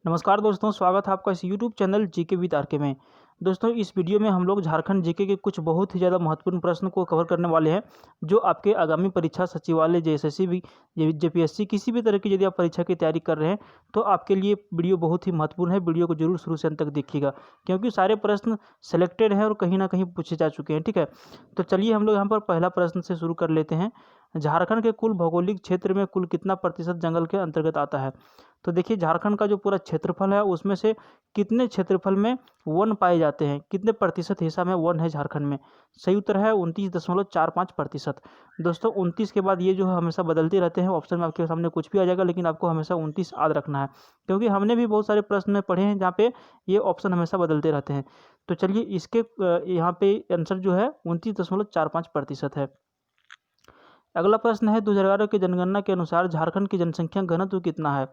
नमस्कार दोस्तों, स्वागत है आपका इस YouTube channel GK with RK में। दोस्तों, इस वीडियो में हम लोग झारखंड जीके के कुछ बहुत ही ज़्यादा महत्वपूर्ण प्रश्न को कवर करने वाले हैं, जो आपके आगामी परीक्षा सचिवालय जेएसएससी भी जेपीएससी किसी भी तरह की यदि आप परीक्षा की तैयारी कर रहे हैं तो आपके लिए वीडियो बहुत ही महत्वपूर्ण है। वीडियो को जरूर शुरू से अंत तक देखिएगा, क्योंकि सारे प्रश्न सेलेक्टेड हैं और कहीं ना कहीं पूछे जा चुके हैं। ठीक है, तो चलिए हम लोग यहाँ पर पहला प्रश्न से शुरू कर लेते हैं। झारखंड के कुल भौगोलिक क्षेत्र में कुल कितना प्रतिशत जंगल के अंतर्गत आता है? तो देखिए, झारखंड का जो पूरा क्षेत्रफल है उसमें से कितने क्षेत्रफल में वन पाए जाते हैं, कितने प्रतिशत हिस्सा में वन है झारखंड में? सही उत्तर है 29.45%। दोस्तों, 29 के बाद ये जो है हमेशा बदलते रहते हैं, ऑप्शन में आपके सामने कुछ भी आ जाएगा, लेकिन आपको हमेशा 29 याद रखना है, क्योंकि हमने भी बहुत सारे प्रश्न में पढ़े हैं जहाँ पे ये ऑप्शन हमेशा बदलते रहते हैं। तो चलिए, इसके यहाँ पे आंसर जो है 29.45% है। अगला प्रश्न है, 2011 की जनगणना के अनुसार झारखंड की जनसंख्या घनत्व कितना है?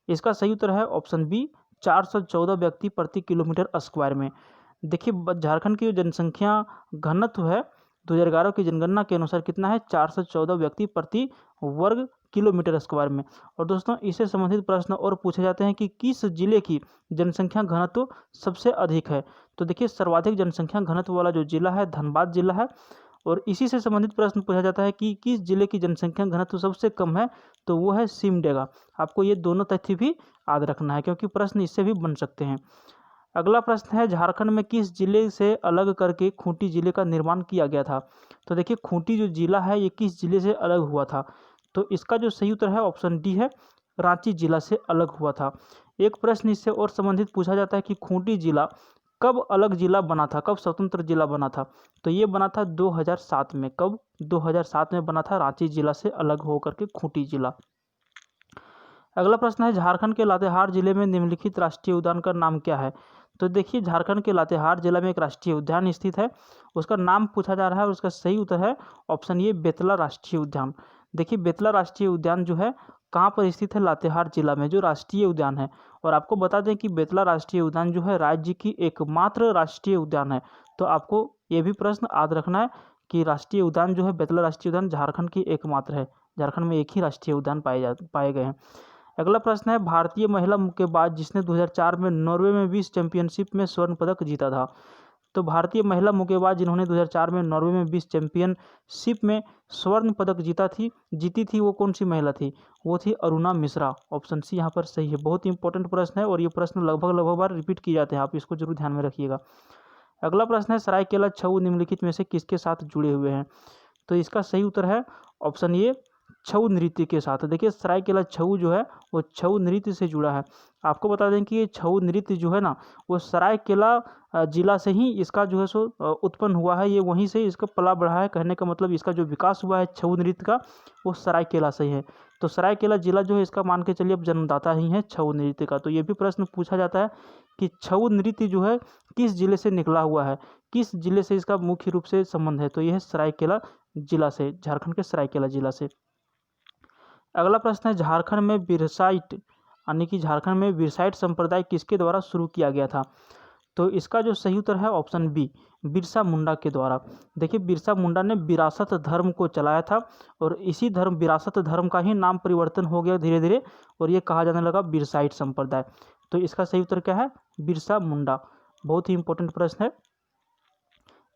इसका सही उत्तर है ऑप्शन बी, 414 व्यक्ति प्रति किलोमीटर स्क्वायर में। देखिए, झारखंड की जो जनसंख्या घनत्व है 2011 की जनगणना के अनुसार कितना है? 414 व्यक्ति प्रति वर्ग किलोमीटर स्क्वायर में। और दोस्तों, इससे संबंधित प्रश्न और पूछे जाते हैं कि किस जिले की जनसंख्या घनत्व सबसे अधिक है? तो देखिए, सर्वाधिक जनसंख्या घनत्व वाला जो जिला है धनबाद जिला है। और इसी से संबंधित प्रश्न पूछा जाता है कि किस जिले की जनसंख्या घनत्व सबसे कम है? तो वो है सिमडेगा। आपको ये दोनों तथ्य भी याद रखना है, क्योंकि प्रश्न इससे भी बन सकते हैं। अगला प्रश्न है, झारखंड में किस जिले से अलग करके खूंटी जिले का निर्माण किया गया था? तो देखिए, खूंटी जो जिला है ये किस जिले से अलग हुआ था? तो इसका जो सही उत्तर है ऑप्शन डी है, रांची जिला से अलग हुआ था। एक प्रश्न इससे और संबंधित पूछा जाता है कि खूंटी जिला कब अलग जिला बना था, कब स्वतंत्र जिला बना था? तो ये बना था 2007 में। कब? 2007 में बना था, रांची जिला से अलग होकर के खूंटी जिला। अगला प्रश्न है, झारखंड के लातेहार जिले में निम्नलिखित राष्ट्रीय उद्यान का नाम क्या है? तो देखिए, झारखंड के लातेहार जिला में एक राष्ट्रीय उद्यान स्थित है, उसका नाम पूछा जा रहा है और उसका सही उत्तर है ऑप्शन ए, बेतला राष्ट्रीय उद्यान। देखिए, बेतला राष्ट्रीय उद्यान जो है कहाँ पर स्थित है? लातेहार जिला में जो राष्ट्रीय उद्यान है। और आपको बता दें कि बेतला राष्ट्रीय उद्यान जो है राज्य की एकमात्र राष्ट्रीय उद्यान है। तो आपको ये भी प्रश्न याद रखना है कि राष्ट्रीय उद्यान जो है बेतला राष्ट्रीय उद्यान झारखंड की एकमात्र है। झारखंड में एक ही राष्ट्रीय उद्यान पाए गए हैं। अगला प्रश्न है, भारतीय महिला मुक्केबाज जिसने 2004 में नॉर्वे में विश्व चैंपियनशिप में स्वर्ण पदक जीता था। तो भारतीय महिला मुक्केबाज जिन्होंने 2004 में नॉर्वे में विश्व चैंपियनशिप में स्वर्ण पदक जीती थी, वो कौन सी महिला थी? वो थी अरुणा मिश्रा। ऑप्शन सी यहाँ पर सही है। बहुत ही इंपॉर्टेंट प्रश्न है और ये प्रश्न लगभग बार रिपीट किए जाते हैं, आप इसको जरूर ध्यान में रखिएगा। अगला प्रश्न है, सरायकेला छऊ निम्नलिखित में से किसके साथ जुड़े हुए हैं? तो इसका सही उत्तर है ऑप्शन ए, छऊ नृत्य के साथ। देखिए, सरायकेला छऊ जो है वो छऊ नृत्य से जुड़ा है। आपको बता दें कि ये छऊ नृत्य जो है ना, वो सरायकेला जिला से ही इसका जो है सो उत्पन्न हुआ है। ये वहीं से इसका पला बढ़ा है। कहने का मतलब इसका जो विकास हुआ है छऊ नृत्य का, वो सरायकेला से ही है। तो सरायकेला जिला जो है इसका मान के चलिए अब जन्मदाता ही है छऊ नृत्य का। तो ये भी प्रश्न पूछा जाता है कि छऊ नृत्य जो है किस जिले से निकला हुआ है, किस जिले से इसका मुख्य रूप से संबंध है? तो यह है सरायकेला जिला से, झारखंड के सरायकेला जिला से। अगला प्रश्न है, झारखंड में बिरसाइट यानी कि झारखंड में बिरसाइट संप्रदाय किसके द्वारा शुरू किया गया था? तो इसका जो सही उत्तर है ऑप्शन बी, बिरसा मुंडा के द्वारा। देखिए, बिरसा मुंडा ने विरासत धर्म को चलाया था और इसी विरासत धर्म का ही नाम परिवर्तन हो गया धीरे धीरे और ये कहा जाने लगा बिरसाइट संप्रदाय। तो इसका सही उत्तर क्या है? बिरसा मुंडा। बहुत ही इंपॉर्टेंट प्रश्न है।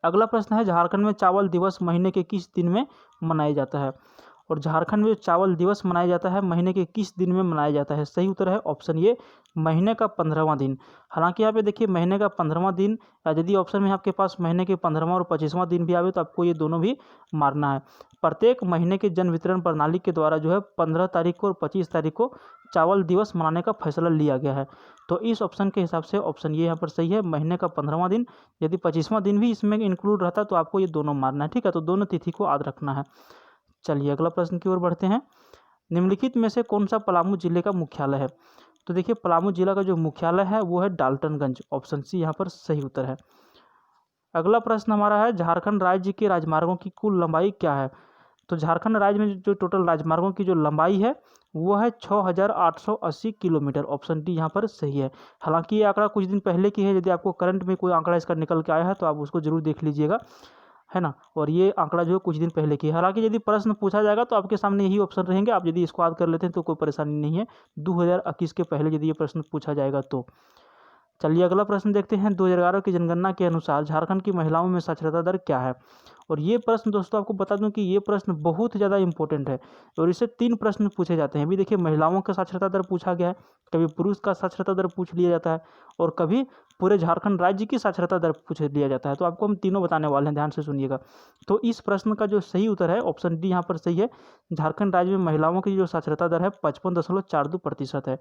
अगला प्रश्न है, झारखंड में चावल दिवस महीने के किस दिन में मनाया जाता है? और झारखंड में चावल दिवस मनाया जाता है महीने के किस दिन में मनाया जाता है? सही उत्तर है ऑप्शन ए, महीने का 15वां दिन। हालांकि यहाँ पे देखिए, महीने का 15वां दिन, यदि ऑप्शन में आपके पास महीने के 15वां और 25वां दिन भी आवे तो आपको ये दोनों भी मारना है। प्रत्येक महीने के जन वितरण प्रणाली के द्वारा जो है 15 तारीख को और 25 तारीख को चावल दिवस मनाने का फैसला लिया गया है। तो इस ऑप्शन के हिसाब से ऑप्शन ये यहाँ पर सही है, महीने का 15वां दिन। यदि 25वां दिन भी इसमें इंक्लूड रहता तो आपको ये दोनों मारना है। ठीक है, तो दोनों तिथि को याद रखना है। चलिए, अगला प्रश्न की ओर बढ़ते हैं। निम्नलिखित में से कौन सा पलामू जिले का मुख्यालय है? तो देखिए, पलामू जिला का जो मुख्यालय है वो है डाल्टनगंज। ऑप्शन सी यहाँ पर सही उत्तर है। अगला प्रश्न हमारा है, झारखंड राज्य के राजमार्गों की कुल लंबाई क्या है? तो झारखंड राज्य में जो टोटल राजमार्गों की जो लंबाई है वो है 6880 किलोमीटर। ऑप्शन डी यहाँ पर सही है। हालांकि ये आंकड़ा कुछ दिन पहले की है, यदि आपको करंट में कोई आंकड़ा इसका निकल के आया है तो आप उसको जरूर देख लीजिएगा। है ना। और ये आंकड़ा जो है कुछ दिन पहले की है। हालांकि यदि प्रश्न पूछा जाएगा तो आपके सामने यही ऑप्शन रहेंगे, आप यदि इसको याद कर लेते हैं तो कोई परेशानी नहीं है। 2021 के पहले यदि ये प्रश्न पूछा जाएगा तो। चलिए अगला प्रश्न देखते हैं। 2011 की जनगणना के अनुसार झारखंड की महिलाओं में साक्षरता दर क्या है। और ये प्रश्न दोस्तों आपको बता दूं कि ये प्रश्न बहुत ज़्यादा इंपॉर्टेंट है और इससे 3 प्रश्न पूछे जाते हैं। अभी देखिए महिलाओं का साक्षरता दर पूछा गया है, कभी पुरुष का साक्षरता दर पूछ लिया जाता है और कभी पूरे झारखंड राज्य की साक्षरता दर पूछ लिया जाता है। तो आपको हम तीनों बताने वाले हैं, ध्यान से सुनिएगा। तो इस प्रश्न का जो सही उत्तर है ऑप्शन डी यहाँ पर सही है। झारखंड राज्य में महिलाओं की जो साक्षरता दर है 55.42% है।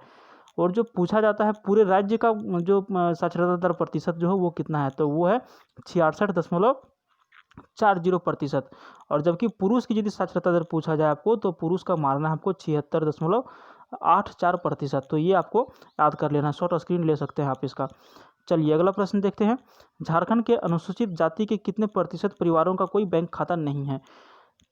और जो पूछा जाता है पूरे राज्य का जो साक्षरता दर प्रतिशत जो है वो कितना है, तो वो है 66.40%। और जबकि पुरुष की यदि साक्षरता दर पूछा जाए आपको तो पुरुष का मानना है आपको 76.84%। तो ये आपको याद कर लेना, शॉर्ट स्क्रीन ले सकते हैं आप इसका। चलिए अगला प्रश्न देखते हैं। झारखंड के अनुसूचित जाति के कितने प्रतिशत परिवारों का कोई बैंक खाता नहीं है।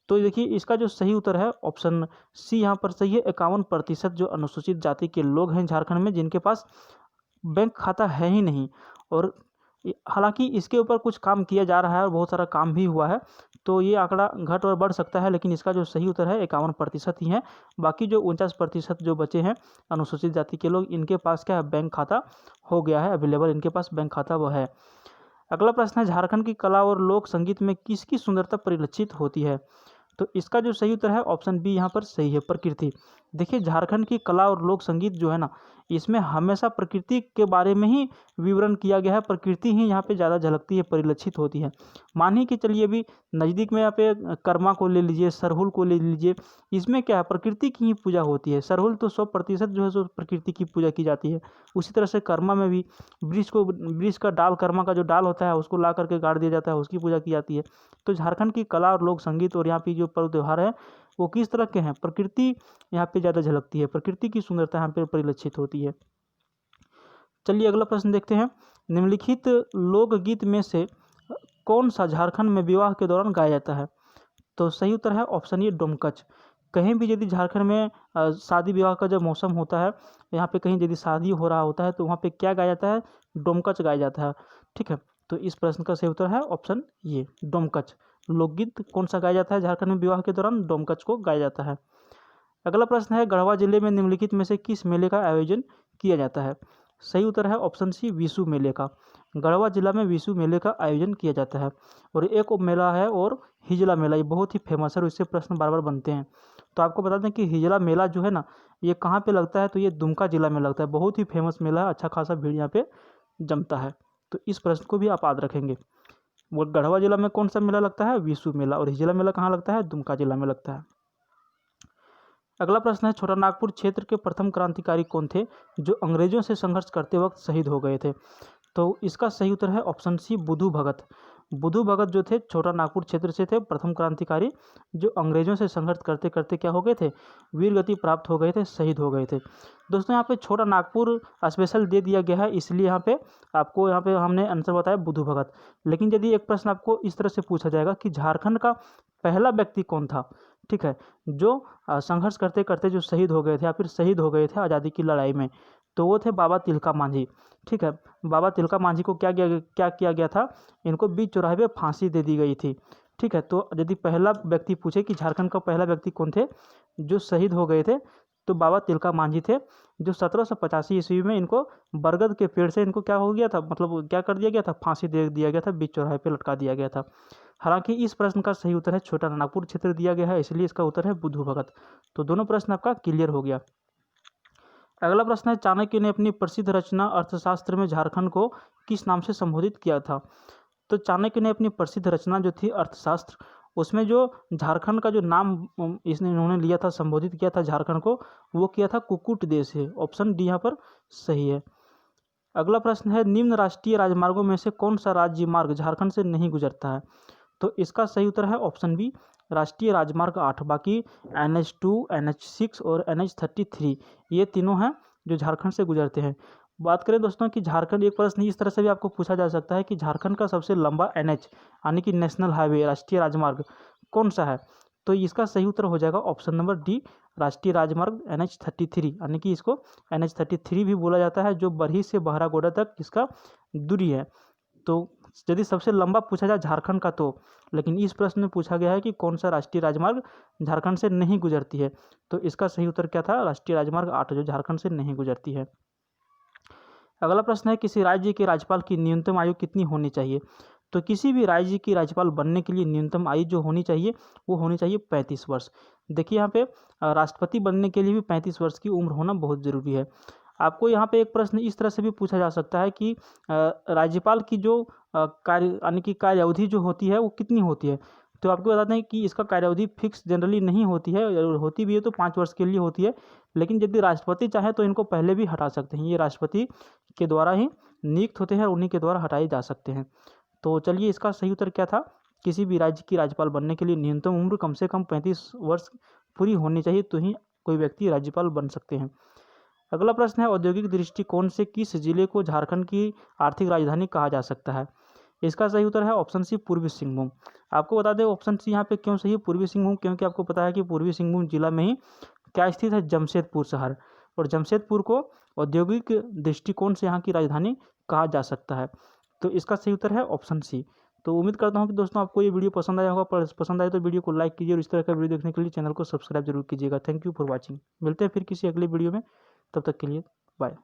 तो देखिए इसका जो सही उत्तर है ऑप्शन सी यहाँ पर सही है। 51% जो अनुसूचित जाति के लोग हैं झारखंड में जिनके पास बैंक खाता है ही नहीं। और हालांकि इसके ऊपर कुछ काम किया जा रहा है और बहुत सारा काम भी हुआ है, तो ये आंकड़ा घट और बढ़ सकता है, लेकिन इसका जो सही उत्तर है 51% ही है। बाकी जो 49% जो बचे हैं अनुसूचित जाति के लोग, इनके पास क्या है, बैंक खाता हो गया है अवेलेबल, इनके पास बैंक खाता वो है। अगला प्रश्न है। झारखंड की कला और लोक संगीत में किसकी सुंदरता परिलक्षित होती है। तो इसका जो सही उत्तर है ऑप्शन बी यहाँ पर सही है, प्रकृति। देखिए झारखंड की कला और लोक संगीत जो है ना, इसमें हमेशा प्रकृति के बारे में ही विवरण किया गया है। प्रकृति ही यहाँ पे ज़्यादा झलकती है, परिलक्षित होती है। मानिए कि चलिए अभी नज़दीक में यहाँ पे कर्मा को ले लीजिए, सरहुल को ले लीजिए, इसमें क्या है, प्रकृति की ही पूजा होती है। सरहुल तो 100% जो है सो प्रकृति की पूजा की जाती है। उसी तरह से कर्मा में भी वृक्ष का डाल, कर्मा का जो डाल होता है उसको ला करके गाड़ दिया जाता है, उसकी पूजा की जाती है। तो झारखंड की कला और लोक संगीत और यहाँ पे जो पर्व त्यौहार है वो किस तरह के हैं, प्रकृति यहाँ पे ज़्यादा झलकती है, प्रकृति की सुंदरता यहाँ पे परिलक्षित होती है। चलिए अगला प्रश्न देखते हैं। निम्नलिखित लोकगीत में से कौन सा झारखंड में विवाह के दौरान गाया जाता है। तो सही उत्तर है ऑप्शन ए डोमकच। कहीं भी यदि झारखंड में शादी विवाह का जब मौसम होता है, यहाँ पे कहीं यदि शादी हो रहा होता है तो वहाँ पे क्या गाया जाता है, डोमकच गाया जाता है। ठीक है, तो इस प्रश्न का सही उत्तर है ऑप्शन ये डोमकच। लोकगीत कौन सा गाया जाता है झारखंड में विवाह के दौरान, डोमकच को गाया जाता है। अगला प्रश्न है। गढ़वा जिले में निम्नलिखित में से किस मेले का आयोजन किया जाता है। सही उत्तर है ऑप्शन सी विशु मेले का। गढ़वा जिला में विशु मेले का आयोजन किया जाता है। और एक मेला है और हिजला मेला, ये बहुत ही फेमस है और इससे प्रश्न बार बार बनते हैं। तो आपको बता दें कि हिजला मेला जो है ना, ये कहाँ पे लगता है, तो ये दुमका जिला में लगता है। बहुत ही फेमस मेला है, अच्छा खासा भीड़ यहाँ पे जमता है। तो इस प्रश्न को भी आप याद रखेंगे। वो गढ़वा जिला में कौन सा मेला लगता है, विशु मेला। और हिजला मेला कहाँ लगता है, दुमका जिला में लगता है। अगला प्रश्न है। छोटा नागपुर क्षेत्र के प्रथम क्रांतिकारी कौन थे जो अंग्रेजों से संघर्ष करते वक्त शहीद हो गए थे। तो इसका सही उत्तर है ऑप्शन सी बुद्धू भगत। बुद्धू भगत जो थे छोटा नागपुर क्षेत्र से थे, प्रथम क्रांतिकारी जो अंग्रेजों से संघर्ष करते करते क्या हो गए थे, वीर गति प्राप्त हो गए थे, शहीद हो गए थे। दोस्तों यहाँ पे छोटा नागपुर स्पेशल दे दिया गया है, इसलिए यहाँ पे आपको यहाँ पे हमने आंसर बताया बुद्धू भगत। लेकिन यदि एक प्रश्न आपको इस तरह से पूछा जाएगा कि झारखंड का पहला व्यक्ति कौन था, ठीक है, जो संघर्ष करते करते जो शहीद हो गए थे या फिर शहीद हो गए थे आज़ादी की लड़ाई में, तो वो थे बाबा तिलका मांझी। ठीक है, बाबा तिलका मांझी को क्या किया गया था, इनको बीच चौराहे पे फांसी दे दी गई थी। ठीक है, तो यदि पहला व्यक्ति पूछे कि झारखंड का पहला व्यक्ति कौन थे जो शहीद हो गए थे, तो बाबा तिलका मांझी थे, जो 1785 ईस्वी में इनको बरगद के पेड़ से इनको क्या हो गया था, मतलब क्या कर दिया गया था, फांसी दे दिया गया था, बीच चौराहे पे लटका दिया गया था। हालांकि इस प्रश्न का सही उत्तर है छोटा नागपुर क्षेत्र दिया गया है, इसलिए इसका उत्तर है बुद्धू भगत। तो दोनों प्रश्न आपका क्लियर हो गया। अगला प्रश्न है। चाणक्य ने अपनी प्रसिद्ध रचना अर्थशास्त्र में झारखंड को किस नाम से संबोधित किया था। तो चाणक्य ने अपनी प्रसिद्ध रचना जो थी अर्थशास्त्र, उसमें जो झारखंड का जो नाम इन्होंने लिया था, संबोधित किया था झारखंड को, वो किया था कुक्कुट देश है। ऑप्शन डी यहाँ पर सही है। अगला प्रश्न है। निम्न राष्ट्रीय राजमार्गों में से कौन सा राज्य मार्ग झारखंड से नहीं गुजरता है। तो इसका सही उत्तर है ऑप्शन बी राष्ट्रीय राजमार्ग 8। बाकी NH2, NH6 और NH33 ये तीनों हैं जो झारखंड से गुजरते हैं। बात करें दोस्तों कि झारखंड, एक प्रश्न इस तरह से भी आपको पूछा जा सकता है कि झारखंड का सबसे लंबा NH यानी कि नेशनल हाईवे, राष्ट्रीय राजमार्ग कौन सा है। तो इसका सही उत्तर हो जाएगा ऑप्शन नंबर डी राष्ट्रीय राजमार्ग NH33, यानी कि इसको NH33 भी बोला जाता है, जो बरही से बहरागोड़ा तक इसका दूरी है। तो यदि सबसे लंबा पूछा जाए झारखंड का तो, लेकिन इस प्रश्न में पूछा गया है कि कौन सा राष्ट्रीय राजमार्ग झारखंड से नहीं गुजरती है। तो इसका सही उत्तर क्या था? राष्ट्रीय राजमार्ग 8 जो झारखंड से नहीं गुजरती है। अगला प्रश्न है किसी राज्य के राज्यपाल की न्यूनतम आयु कितनी होनी चाहिए? तो किसी भी राज्य की राज्यपाल बनने के लिए न्यूनतम आयु जो होनी चाहिए वो होनी चाहिए 35 वर्ष। देखिए यहाँ पे राष्ट्रपति बनने के लिए भी 35 वर्ष की उम्र होना बहुत ज़रूरी है। आपको यहाँ पे एक प्रश्न इस तरह से भी पूछा जा सकता है कि राज्यपाल की जो कार्य यानी कि कार्य अवधि जो होती है वो कितनी होती है? तो आपको बताते हैं कि इसका कार्य अवधि फिक्स जनरली नहीं होती है, और होती भी है तो 5 वर्ष के लिए होती है। लेकिन यदि राष्ट्रपति चाहे तो इनको पहले भी हटा सकते हैं। ये राष्ट्रपति के द्वारा ही नियुक्त होते हैं और उन्हीं के द्वारा हटाए जा सकते हैं। तो चलिए इसका सही उत्तर क्या था? किसी भी राज्य की राज्यपाल बनने के लिए न्यूनतम उम्र कम से कम 35 वर्ष पूरी होनी चाहिए, तो ही कोई व्यक्ति राज्यपाल बन सकते हैं। अगला प्रश्न है औद्योगिक दृष्टिकोण से किस जिले को झारखंड की आर्थिक राजधानी कहा जा सकता है? इसका सही उत्तर है ऑप्शन सी पूर्वी सिंहभूम। आपको बता दें ऑप्शन सी यहाँ पे क्यों सही है पूर्वी सिंहभूम, क्योंकि आपको पता है कि पूर्वी सिंहभूम जिला में ही क्या स्थित है? जमशेदपुर शहर, और जमशेदपुर को औद्योगिक दृष्टिकोण से यहाँ की राजधानी कहा जा सकता है। तो इसका सही उत्तर है ऑप्शन सी। तो उम्मीद करता हूँ कि दोस्तों आपको ये वीडियो पसंद आया होगा। पसंद आए तो वीडियो को लाइक कीजिए और इस तरह का वीडियो देखने के लिए चैनल को सब्सक्राइब जरूर कीजिएगा। Thank you for watching. मिलते हैं फिर किसी अगले वीडियो में, तब तक के लिए बाय।